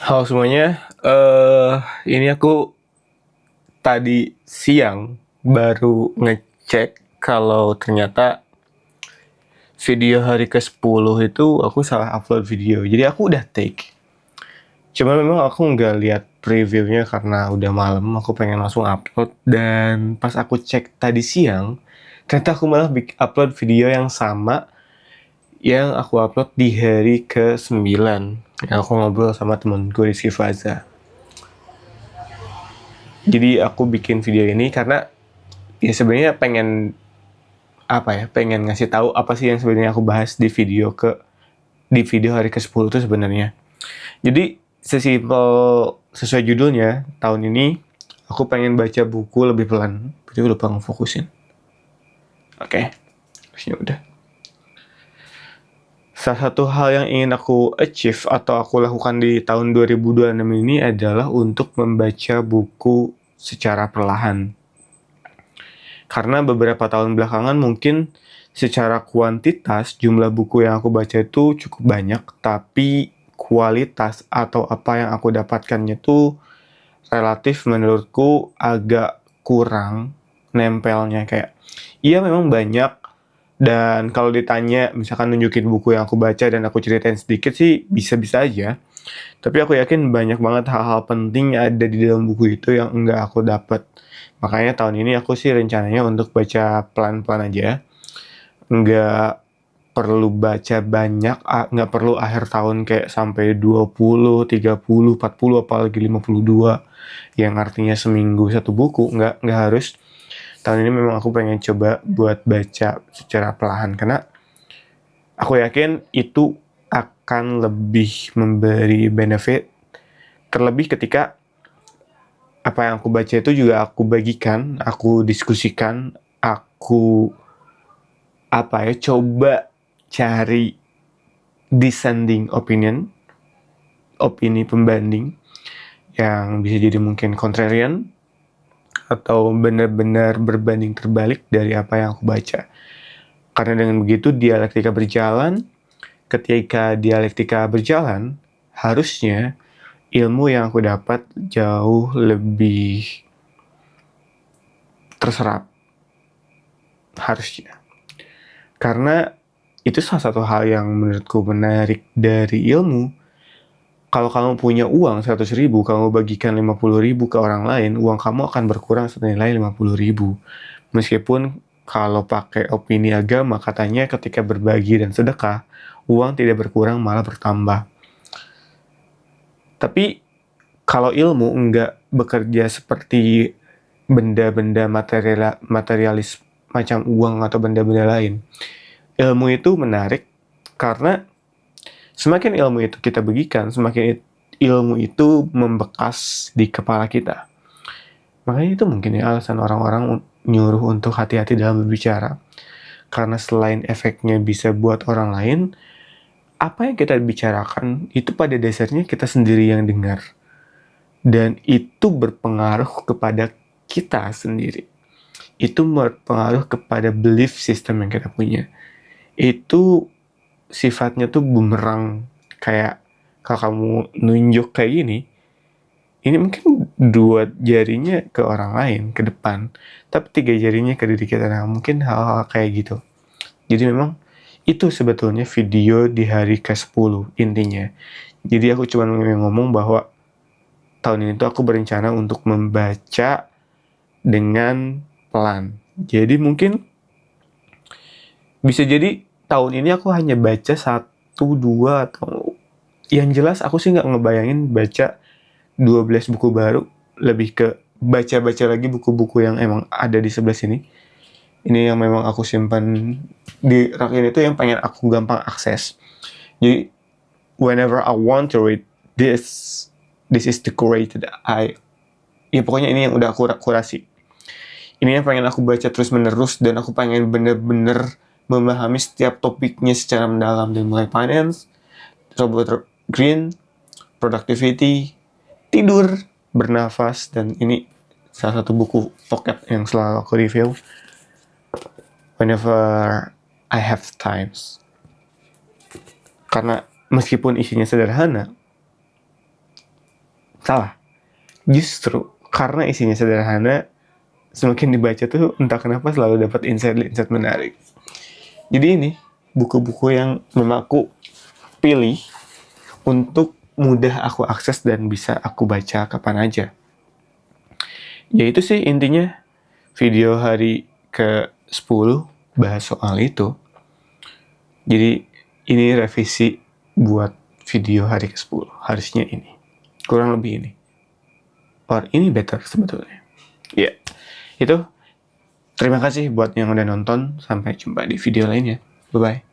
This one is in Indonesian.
Halo semuanya, ini aku tadi siang baru ngecek kalau ternyata video hari ke-10 itu aku salah upload video. Jadi aku udah take. Cuma memang aku nggak lihat previewnya karena udah malam, aku pengen langsung upload. Dan pas aku cek tadi siang, ternyata aku malah upload video yang sama yang aku upload di hari ke-9. Yang aku ngobrol sama temenku Rizky Faza. Jadi aku bikin video ini karena ya sebenarnya pengen ngasih tahu apa sih yang sebenarnya aku bahas di video hari ke-10 itu sebenarnya. Jadi sesimpel sesuai judulnya, tahun ini aku pengen baca buku lebih pelan. Jadi lupa ngefokusin. Oke, terusnya udah. Salah satu hal yang ingin aku achieve atau aku lakukan di tahun 2026 ini adalah untuk membaca buku secara perlahan. Karena beberapa tahun belakangan mungkin secara kuantitas jumlah buku yang aku baca itu cukup banyak, tapi kualitas atau apa yang aku dapatkannya tuh relatif menurutku agak kurang nempelnya. Kayak iya memang banyak, dan kalau ditanya misalkan nunjukin buku yang aku baca dan aku ceritain sedikit sih bisa-bisa aja, tapi aku yakin banyak banget hal-hal penting ada di dalam buku itu yang enggak aku dapat. Makanya tahun ini aku sih rencananya untuk baca pelan-pelan aja. Nggak perlu baca banyak, nggak perlu akhir tahun kayak sampai 20, 30, 40, apalagi 52. Yang artinya seminggu satu buku, nggak harus. Tahun ini memang aku pengen coba buat baca secara perlahan, karena aku yakin itu akan lebih memberi benefit. Terlebih ketika apa yang aku baca itu juga aku bagikan, aku diskusikan, aku coba cari dissenting opinion, opini pembanding yang bisa jadi mungkin contrarian atau benar-benar berbanding terbalik dari apa yang aku baca. Karena dengan begitu dialektika berjalan, ketika dialektika berjalan, harusnya ilmu yang aku dapat jauh lebih terserap. Harusnya. Karena itu salah satu hal yang menurutku menarik dari ilmu. Kalau kamu punya uang 100 ribu, kamu bagikan 50 ribu ke orang lain, uang kamu akan berkurang senilai 50 ribu. Meskipun kalau pakai opini agama, katanya ketika berbagi dan sedekah, uang tidak berkurang malah bertambah. Tapi kalau ilmu enggak bekerja seperti benda-benda materialis macam uang atau benda-benda lain. Ilmu itu menarik karena semakin ilmu itu kita bagikan, semakin ilmu itu membekas di kepala kita. Makanya itu mungkin ya alasan orang-orang nyuruh untuk hati-hati dalam berbicara. Karena selain efeknya bisa buat orang lain, apa yang kita bicarakan itu pada dasarnya kita sendiri yang dengar. Dan itu berpengaruh kepada kita sendiri. Itu berpengaruh kepada belief system yang kita punya. Itu sifatnya tuh bumerang. Kayak kalau kamu nunjuk kayak gini, ini mungkin 2 jarinya ke orang lain, ke depan, tapi 3 jarinya ke diri kita. Nah, mungkin hal-hal kayak gitu. Jadi memang itu sebetulnya video di hari ke-10 intinya. Jadi aku cuma ngomong bahwa tahun ini tuh aku berencana untuk membaca dengan pelan. Jadi mungkin bisa jadi tahun ini aku hanya baca 1, 2, atau yang jelas aku sih nggak ngebayangin baca 12 buku baru. Lebih ke baca-baca lagi buku-buku yang emang ada di sebelah sini. Ini yang memang aku simpan di rak ini tuh yang pengen aku gampang akses. Jadi whenever I want to read this is the curated ya pokoknya ini yang udah aku kurasi. Ini yang pengen aku baca terus menerus, dan aku pengen bener-bener memahami setiap topiknya secara mendalam, dari mulai finance, Robert Greene, productivity, tidur, bernafas, dan ini salah satu buku pocket yang selalu aku review whenever I have times. Karena meskipun isinya sederhana, Salah. Justru karena isinya sederhana, semakin dibaca tuh entah kenapa selalu dapat insight-insight menarik. Jadi ini buku-buku yang memang aku pilih untuk mudah aku akses dan bisa aku baca kapan aja. Ya itu sih intinya video hari ke-10 bahas soal itu. Jadi ini revisi buat video hari ke-10. Harusnya ini. Kurang lebih ini. Or ini better sebetulnya. Ya, itu. Terima kasih buat yang udah nonton. Sampai jumpa di video lainnya. Bye-bye.